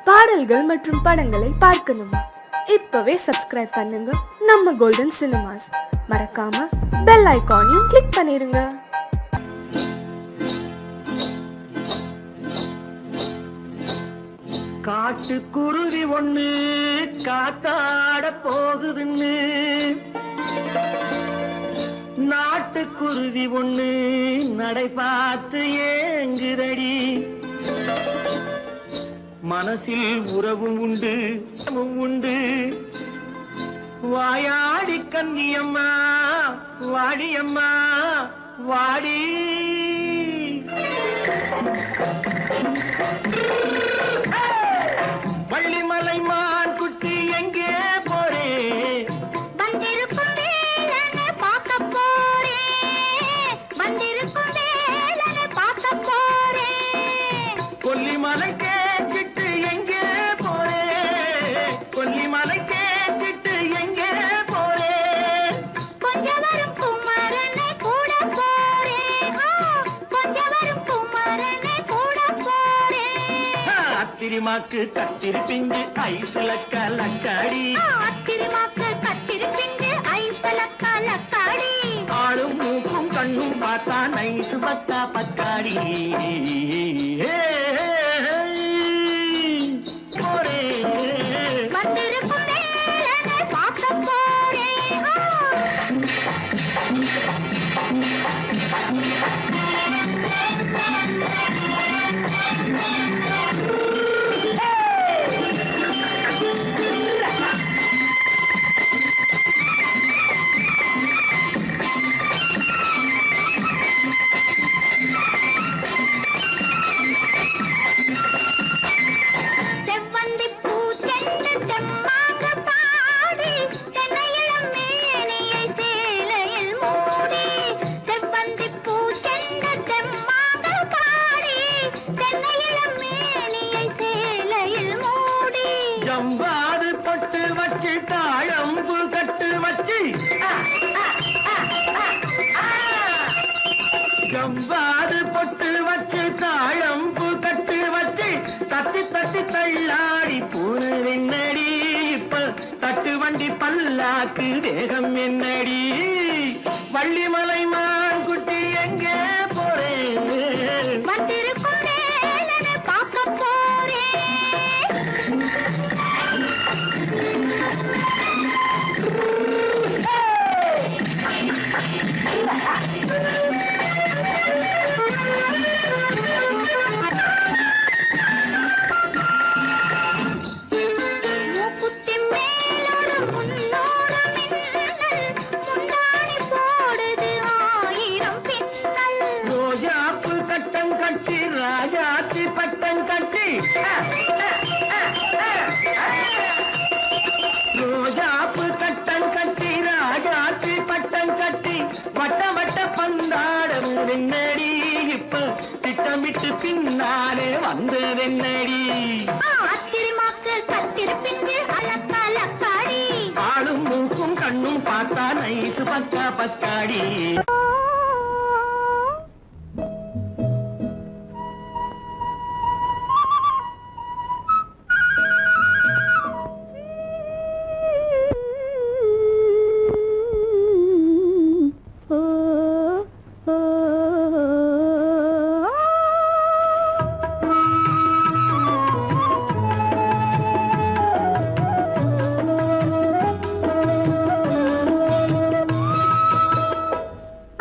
பாடல்கள் மற்றும் படங்களை பார்க்கணுமா? இப்பவே சப்ஸ்கிரைப் பண்ணுங்க நம்ம கோல்டன் சினிமாஸ். மறக்காம பெல் ஐகானையும் கிளிக் பண்ணிருங்க. காட்டுக்குருவி ஒண்ணு காத்தாட போகுதுன்னு, நாட்டுக்குருவி ஒண்ணு நடை பார்த்து ஏங்குதடி. மனசில் உறவும் உண்டு உண்டு, வாயாடி கன்னியம்மா வாடியம்மா வாடி. வள்ளிமலை மான் குட்டி எங்கே போறே? வந்திருக்கும் வேலனை பார்க்க போறேன், வந்திருக்கும் வேலனை பார்க்க போறேன். கொல்லிமலை கேச்சிட்டு எங்கே போறே? கொல்லிமலை கேச்சிட்டு எங்கே போறே? கொஞ்சம் வரும் குமரனை கூட போறேன், கொஞ்சம் வரும் குமரனை கூட போறேன். அத்திரிமாக்கு கத்திரி பிஞ்சு ஐசுல கலக்காடி, அத்திரிமாக்கு கத்திரி பிஞ்சு ஐசல கலக்காடி. ஆளும் மூக்கும் கண்ணும் பார்த்தா நைசு பக்கா பக்காடி. போரே வந்திருக்கும் வேலனை பார்க்க போறேன். செவ்வந்தி பூ செண்டு தெம்மாக பாடி, தென்னையிளம் மேனியை சேலையில் மூடி. செவ்வந்தி பூ செண்டு தெம்மாக பாடி, தென்னையிளம் மேனியை சேலையில் மூடி. ஜம்பாது பொட்டு வச்சு தாழம்பு கட்டு வச்சு, ஜம்பாது பொட்டு வச்சு தாழம்பு கட்டு வச்சு, தட்டி தட்டி தள்ளாடி பூனு என்னடி. இப்ப தட்டு வண்டி பல்லாக்கு வேகம் என்னடி. வள்ளிமலை மான் குட்டி எங்கே போறேன்? வந்திருக்கும் வேலனை பார்க்க போறேன். மூக்குத்தி மேலோடு முன்னோடு மின்னல், முந்தாணி போடுது ஆயிரம் பின்னல். ரோஜாப்பு கட்டம் கட்டி ராஜாத்தி பட்டம் கட்டி, ரோஜாப்பு கட்டம் கட்டி ராஜாத்தி பட்டம் கட்டி, வட்ட வட்ட பந்தாடம் என்னடி. இப்ப திட்டமிட்டு பின்னாலே வந்து என்னடி. அத்திரிமாக்கு கத்திரி பிஞ்சு அலக்காடி. ஆளும் மூக்கும் கண்ணும் பார்த்தா நைசு பக்கா பக்காடி.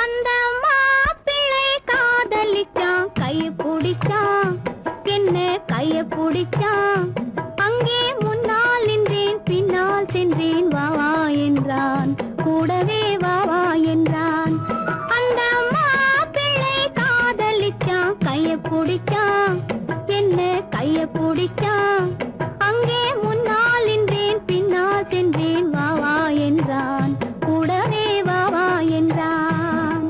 அந்த மாப்பிள்ளை காதலிச்சான், கைய பிடிச்சான், என்ன கைய பிடிச்சான். அங்கே முன்னால் நின்றேன், பின்னால் சென்றேன், வா வா என்றான், கூடவே வா வா என்றான். அந்த மாப்பிள்ளை காதலிச்சான், கைய பிடிச்சான், என்ன கைய பிடிச்சான். அங்கே முன்னால் நின்றேன், பின்னால் சென்றேன், வா வா என்றான், கூடவே வா வா என்றான்.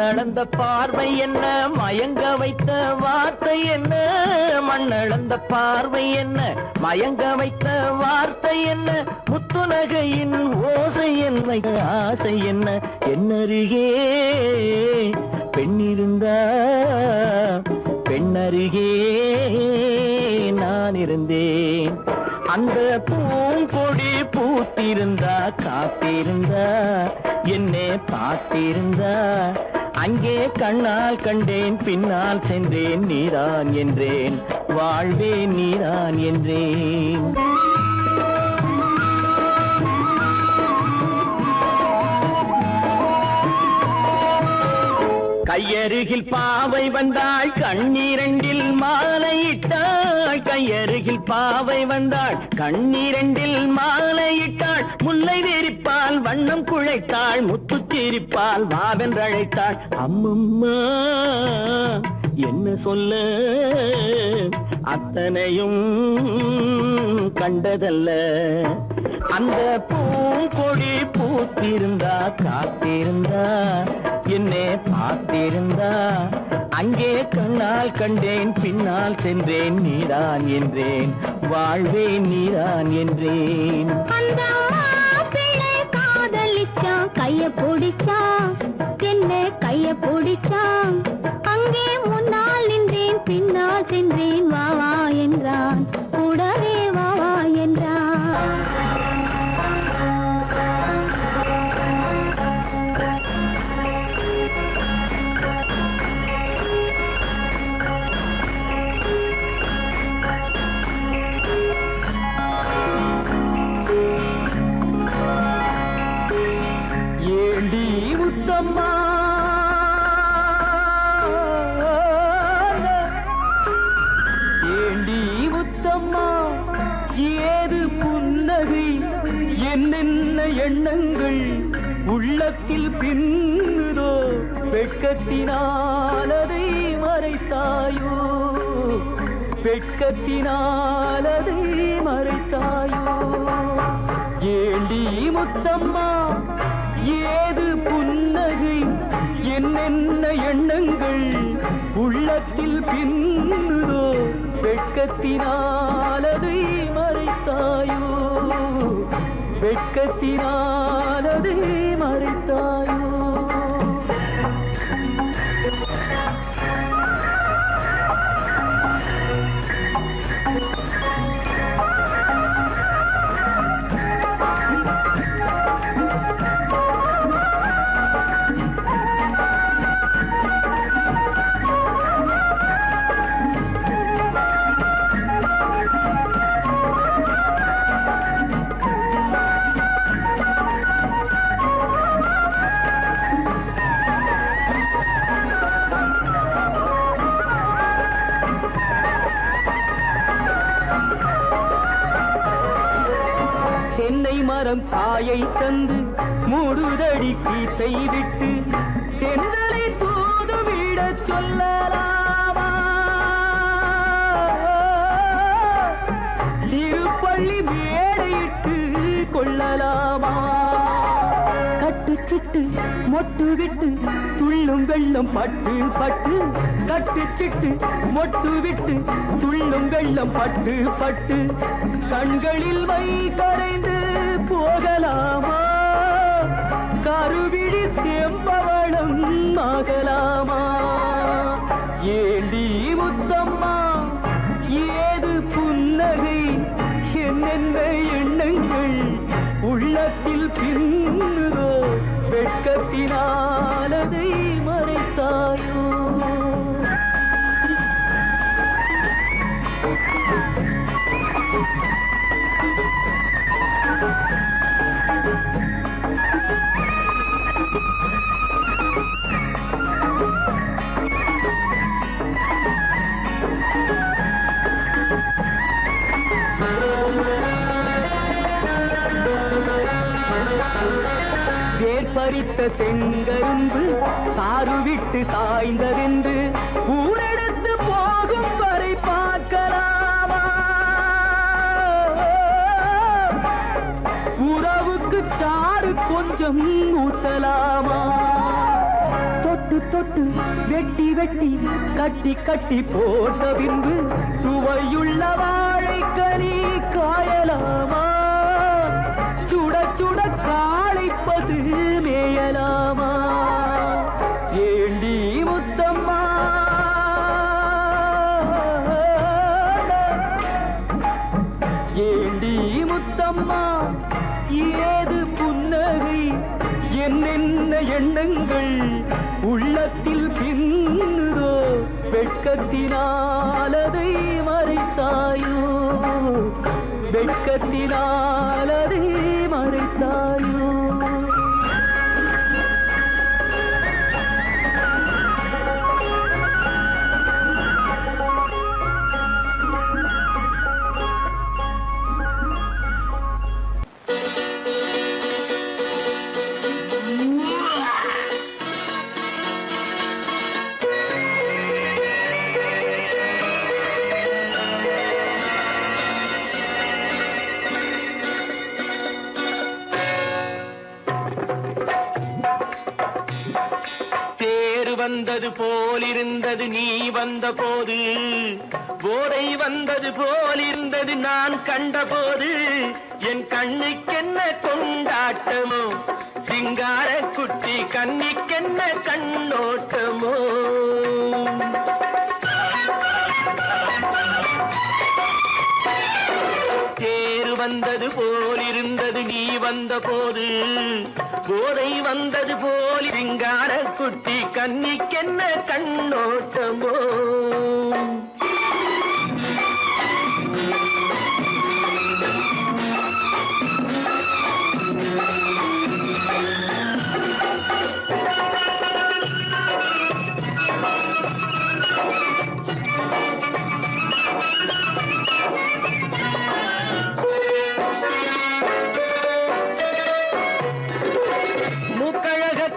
கண்ணளந்த பார்வை என்ன, மயங்க வைத்த வார்த்தை என்ன, மண்ணளந்த பார்வை என்ன, மயங்க வைத்த வார்த்தை என்ன, முத்துநகையின் ஓசை என்ன, ஆசை என்ன, என்னருகே பெண்ணிருந்தா பெண்ணருகே நான் இருந்தேன். அந்த பூங்கொடி பூத்திருந்தா காத்திருந்தா என்னை பார்த்திருந்தா அங்கே கண்ணால் கண்டேன் பின்னால் சென்றேன் நீதான் என்றேன் வாழ்வே நீதான் என்றேன். கையருகில் பாவை வந்தாள் கண்ணீரண்டில் மாலையிட்டாள், கையருகில் பாவை வந்தாள் கண்ணீரண்டில் மாலையிட்டாள், முல்லை வெறிப்பால் வண்ணம் குழைத்தாள், முத்து சிரிப்பால் வாவென்றழைத்தாள். அம்மம்மா என்ன சொல்ல அத்தனையும் கண்டதல்ல, அந்த பூங்கொடி பூத்திருந்தா காத்திருந்தா என்னை பார்த்திருந்தா அங்கே கண்ணால் கண்டேன் பின்னால் சென்றேன் நீதான் என்றேன் வாழ்வே நீதான் என்றேன். அந்த மாப்பிள்ளை காதலிச்சான் கைய பிடிச்சான், என்ன கைய பிடிச்சான், அங்கே முன்னால் நின்றேன் பின்னால் சென்றேன் வா வா என்றான், கூடவே வா வா என்றான். ஏண்டி முத்தம்மா ஏண்டி முத்தம்மா ஏது புன்னகை, என்னென்ன எண்ணங்கள் உள்ளத்தில் பின்னுதோ, வெட்கத்தினாலதை மறைத்தாயோ, வெட்கத்தினாலதை மறைத்தாயோ. ஏண்டி முத்தம்மா ஏது புன்னகை, என்னென்ன எண்ணங்கள் உள்ளத்தில் பின்னுதோ, வெட்கத்தினாலதை மறைத்தாயோ, வெட்கத்தினாலதை மறைத்தாயோ. தென்னை மரம் காயை தந்து மூடுதடி கீத்தை விட்டு தென்றலை தூதுவிட சொல்லலாமா, திருப்பள்ளி மேடையிட்டு கொள்ளலாமா, கட்டுச்சிட்டு மொட்டு விட்டு துள்ளும் வெள்ளம் பட்டு பட்டு, கட்டுச்சிட்டு மொட்டு விட்டு துள்ளும் வெள்ளம் பட்டு பட்டு, கண்களில் மை கரைந்து போகலாமா, கருவிழி செம்பவளம் ஆகலாமா. ஏண்டி முத்தம்மா ஏது புன்னகை, என்னென்ன எண்ணங்கள் உள்ளத்தில் பின்னுதோ, வெட்கத்தினாலதை மறைத்தாயோ. பறித்த செங்கரும்பு சாறு விட்டு சாய்ந்ததென்று ஊரெடுத்து போகும் வரை பார்க்கலாமா, உறவுக்கு சாறு கொஞ்சம் ஊத்தலாமா, தொட்டு தொட்டு வெட்டி வெட்டி கட்டி கட்டி போட்ட பின்பு சுவையுள்ள வாழைக்கனி காயலாமா? சுட சுட காளை பசு மேயலாமா? ஏண்டி முத்தம்மா, ஏண்டி முத்தம்மா, ஏது புன்னகை, என்னென்ன எண்ணங்கள் உள்ளத்தில் பின்னுதோ, வெட்கத்தினாலதை மறைத்தாயோ, வெட்கத்தினாலதை மறைத்தாயோ. வந்தது போலிருந்தது நீ வந்த போது, போதை வந்தது போலிருந்தது நான் கண்டபோது, என் கண்ணுக்கென்ன கொண்டாட்டமோ, சிங்கார குட்டி கண்ணிக்கென்ன கண்ணோட்டமோ. தேர் வந்தது போலிருந்தது நீ வந்த போது, போதை வந்தது போல் சிங்கார குட்டி கண்ணிக்கென்ன கண்ணோட்டமோ.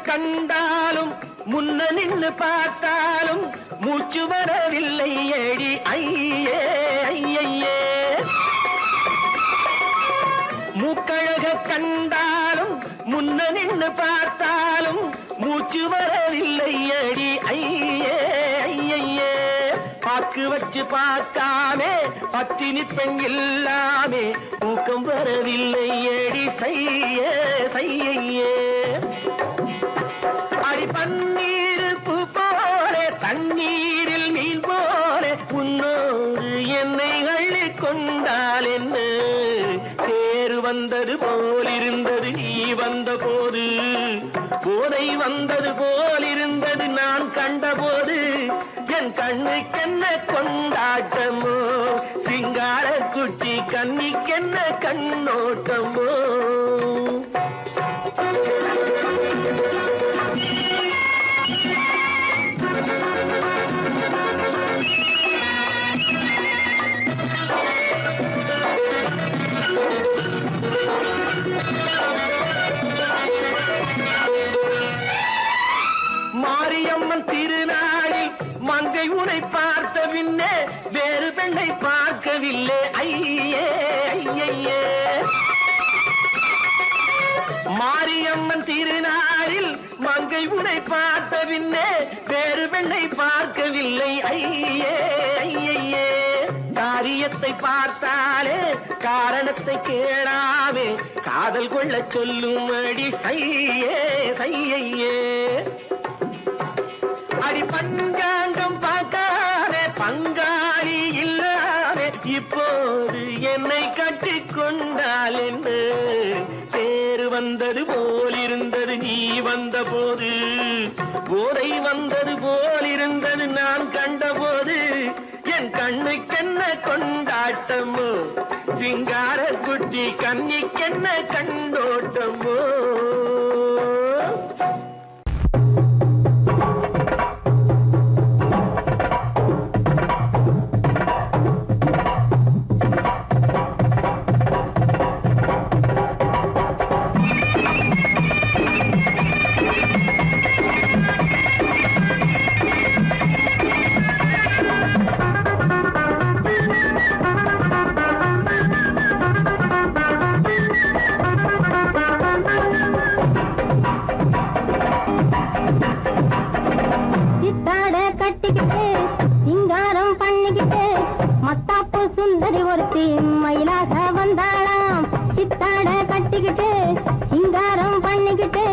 கண்டாலும் முன்ன நின்று பார்த்தாலும் மூச்சு வரவில்லை ஏடி ஐயே ஐயே. மூக்கழக கண்டாலும் முன்ன நின்று பார்த்தாலும் மூச்சு வரவில்லை ஏடி ஐயே ஐயே. பாக்கு வச்சு பார்க்காமே பத்தினி பெண் இல்லாமே ஊக்கம் வரவில்லை ஏடி செய்யே செய்யே. அடி பன்னீர் பூ போல தண்ணீரில் மீன் போல உன்னோடு என்னை அள்ளி கொண்டால் என்ன. தேர் வந்தது போலிருந்தது நீ வந்த போது, போதை வந்தது போலிருந்தது நான் கண்டபோது, என் கண்ணுக்கென்ன கொண்டாட்டமோ, சிங்கார குட்டி கண்ணிக்கென்ன கண்ணோட்டமோ. மாரியம்மன் திருநாளில் மங்கை உனை பார்த்த பின்னே வேறு பெண்ணை பார்க்கவில்லை ஐயே ஐயே. மாரியம்மன் திருநாளில் மங்கை உனை பார்த்த பின்னே வேறு பெண்ணை பார்க்கவில்லை ஐயே ஐயே. காரியத்தை பார்த்தாலே காரணத்தை கேளாமே காதல் கொள்ள சொல்லும் அடி சையே சையே. அடி பஞ்சாங்கம் பார்க்காதே பங்காளி இல்லாமே இப்போது என்னை கட்டி கொண்டால் என்ன. தேர் வந்தது போலிருந்தது நீ வந்த போது, போதை வந்தது போலிருந்தது நான் கண்டபோது, என் கண்ணுக்கென்ன கொண்டாட்டமோ, சிங்கார குட்டி கண்ணிக்கென்ன கண்ணோட்டமோ. மயிலாக வந்தாளாம் சித்தாட கட்டிக்கிட்டு சிங்காரம் பண்ணிக்கிட்டு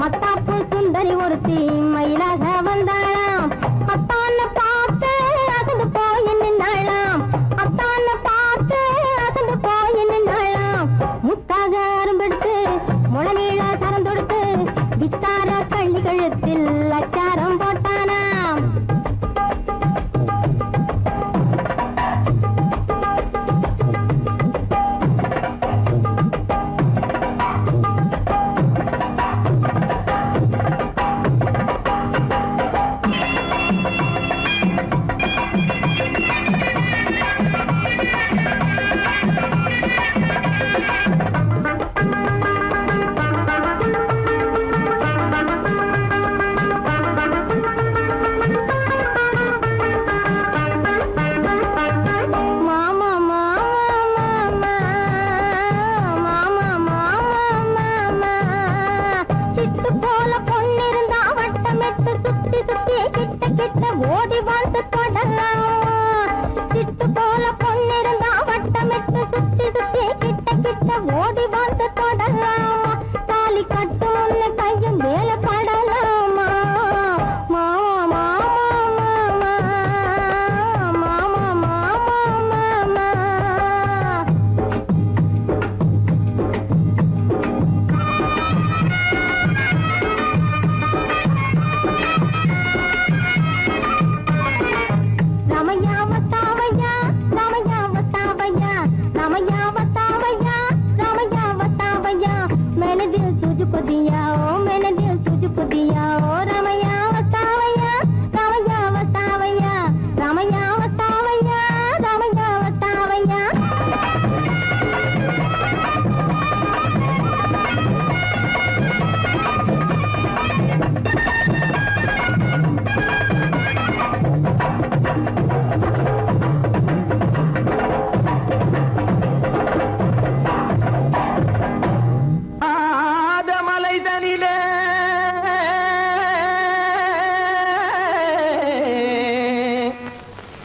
மத்தாப்பு சுந்தரி ஒருத்தி மயிலாக வந்தாளாம் அத்தான பார்த்து அசந்து போய் நின்றாளாம் அத்தான பார்த்து அசந்து போய் நின்றாளாம் முத்தாக அரும்பெடுத்து முளநீள கரந்தொடுத்து வித்தார கள்ளி கழுத்தில் அச்சாரம் போட்டானாம் ஓடி வந்து தொடலாம் சிட்டு போல பொண்ணிருந்தா வட்டமிட்டு சுத்தி சுத்தி கிட்ட கிட்ட ஓடி வந்து தொடலாம் தாலி கட்டு முன்ன கையும் மேல படலாமா மாமா மாமா மாமா மாமா மாமா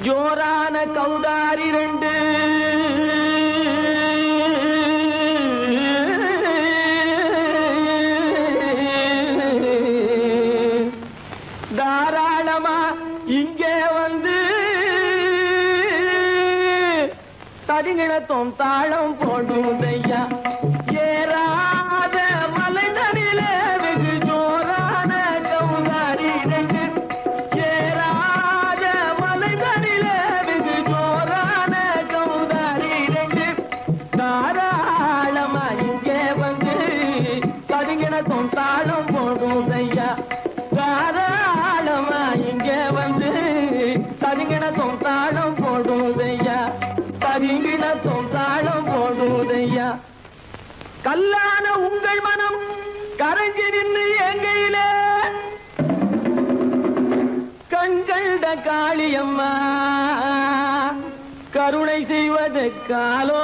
ஜோரான கௌதாரி ரெண்டு தாராளமா இங்கே வந்து தடிநிலத்தும் தாளம் போடுதையா ஏறாத மலை நடிலே வெகு ஜோரான கௌதாரி ரெண்டு தாராளமா இங்கே வந்து கதிங்கிணத்தும் தாளம் போடுதையா தாராளமா இங்கே வந்து கதிங்கிணத்தும் தாளம் போடுதையா கதிங்கிணத்தும் தாளம் போடுதையா கல்லான உங்கள் மனம் கரைஞ்சி நின்று எங்கையிலே கண்கண்ட காளியம்மா கருணை செய்வது காலோ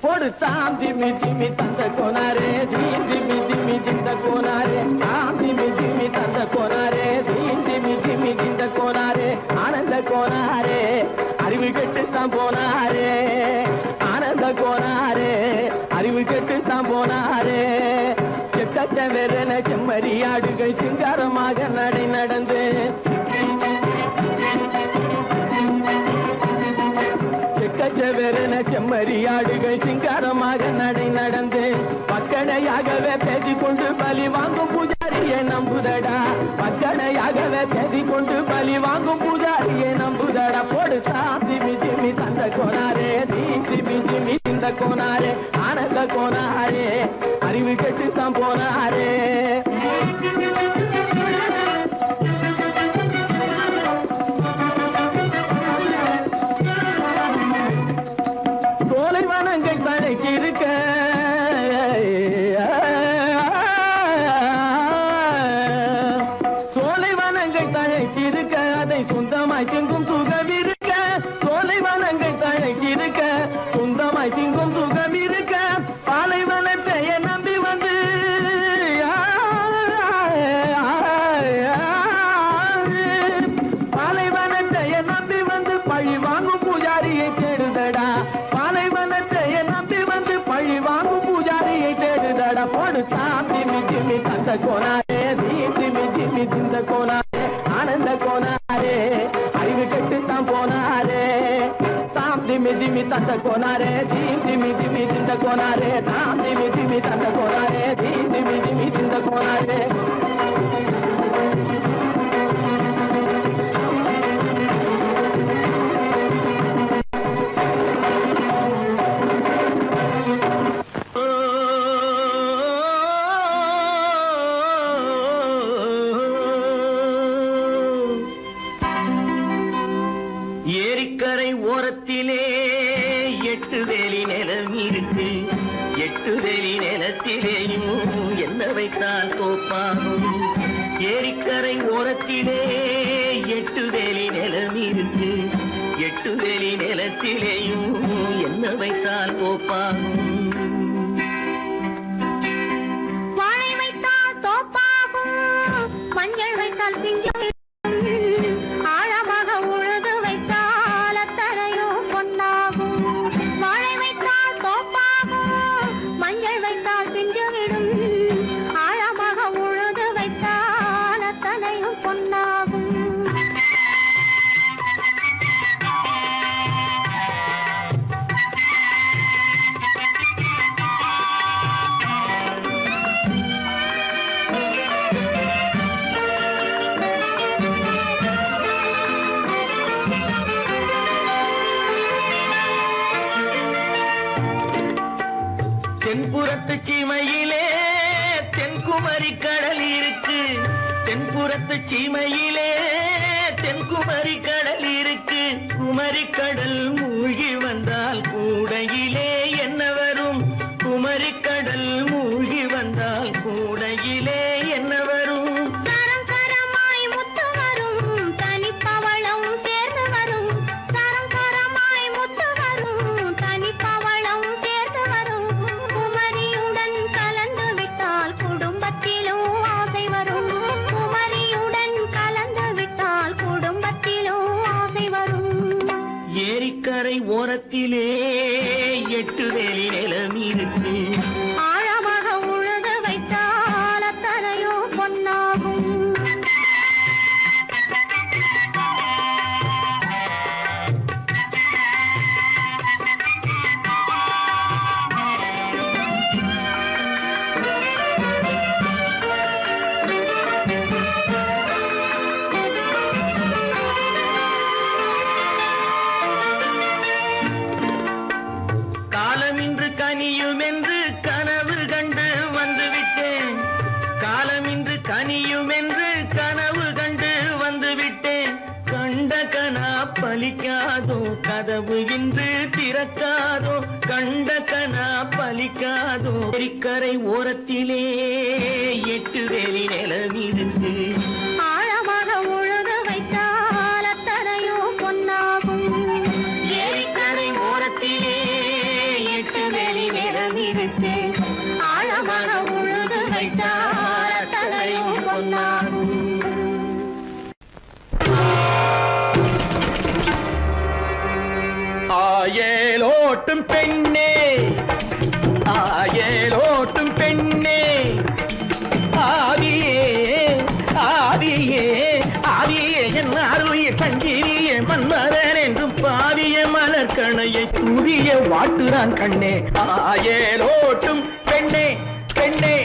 பொடுத்தாம் திமி திமி தந்த கோனாரே தீம் திமி திமி திந்த கோனாரே தாம் திமி திமி தந்த கோனாரே தீம் திமி திமி திந்த கோனாரே ஆனந்த கோனாரே அறிவு கெட்டுத்தான் போனாரே ஆனந்த கோனாரே அறிவு கெட்டுத்தான் போனாரே செக்கச்சவென செம்மறியாடுகள் சிங்காரமாக நடை நடந்து செக்கச்சவென செம்மறியாடுகள் சிங்காரமாக நடை நடந்து பக்கடையாகவே பேசிக்கொண்டு பலி வாங்கும் பூஜாரியை நம்புதடா பக்கடையாகவே பேசிக்கொண்டு பலி வாங்கும் பூஜாரியை நம்புதடா போடு திமி திமி தந்த கோனாரே திமி திமி இந்த கோனாரே ஆனந்த கோனாரே அறிவு கெட்டுத்தான் போனாரே சோலைவனங்கள் தழைக்கு இருக்க சோலைவனங்கள் தழைக்கு இருக்க அதை சொந்தமாய் திங்கும் சுகம் இருக்க சோலைவனங்கள் தழைக்கு இருக்க சொந்தமாய் திங்கும் சுகம் இருக்க பாலைவனத்தை நம்பி வந்து பாலைவனத்தை நம்பி திமி தந்த கோனாரே தீம் திமி திமி திந்த கோனாரே தாம் திமி திமி தந்த கோனாரே தீம் திமி திமி திந்த கோனாரே ஏரிக்கரை ஓரத்திலே 8 வேலி நிலம் இருக்கு 8 வேலி நிலத்திலேயும் என்ன வைத்தால் தோப்பாகும் ஏரிக்கரை ஓரத்திலே 8 வேலி நிலம் இருக்கு 8 வேலி நிலத்திலேயும் என்ன வைத்தால் தோப்பாகும் வாழை வைத்தால் தோப்பாகும் மஞ்சள் வைத்தால் பிஞ்சு ஆழமாக உழுது வைத்தால் அத்தனையோ பொன்னாகும் வாழை வைத்தால் தோப்பாகும் மஞ்சள் வைத்தால் பிஞ்சு விடும் ஆழமாக உழுது வைத்தால் அத்தனையும் பொன்னாகும் தென்புறத்து சீமையிலே தென்குமரி கடல் இருக்கு தென்புறத்து சீமையிலே தென்குமரி கடல் இருக்கு குமரி கடல் மூழ்கி வந்தால் கூடையிலே என்ன வரும் குமரி கடல் மூழ்கி வந்தால் கூடையிலே என்ன வரும் சரம் சரமாய் முத்து வரும் தனிப்பவளம் சேர்ந்து வரும் சரம் சரமாய் முத்து வரும் தனிப்பவளம் சேர்ந்து வரும் குமரியுடன் கலந்து விட்டால் குடும்பத்திலும் ஆசை வரும் குமரியுடன் கலந்து விட்டால் குடும்பத்திலும் ஆசை வரும் ஏரிக்கரை ஓரத்திலே 8 வேலி நிலம் இருக்கு ஆழமாக உழுது வைத்தால் அத்தனையோ பொன்னாகும் காலம் இன்று கனியும் என்று கனவு கண்டு வந்துவிட்டேன் காலம் இன்று கனியும் என்று கனவு கண்டு வந்துவிட்டேன் கண்ட கனா பலிக்காதோ கதவு இன்று திறக்காதோ கண்ட கனா பலிக்காதோ ஏரிக்கரை ஓரத்திலே 8 வேலி நிலம் இருக்கு ஆழமாக உழுது வைத்தால் அத்தனையோ பொன்னாகும் ஏரிக்கரை ஓரத்திலே 8 வேலி நிலம் இருக்கு ஆழமாக உழுது வைத்தால் அத்தனையோ பொன்னாகும் ஆயேலோட்டும் பெண்ணே ஆயேலோட்டும் பெண்ணே ஆதியே ஆதியே ஆதியே என் அருளிய சஞ்சீவியே மன்மதன் என்றும் பாவிய மலர்கணையை தூவிய வாட்டுதான் கண்ணே ஆயேலோட்டும் பெண்ணே பெண்ணே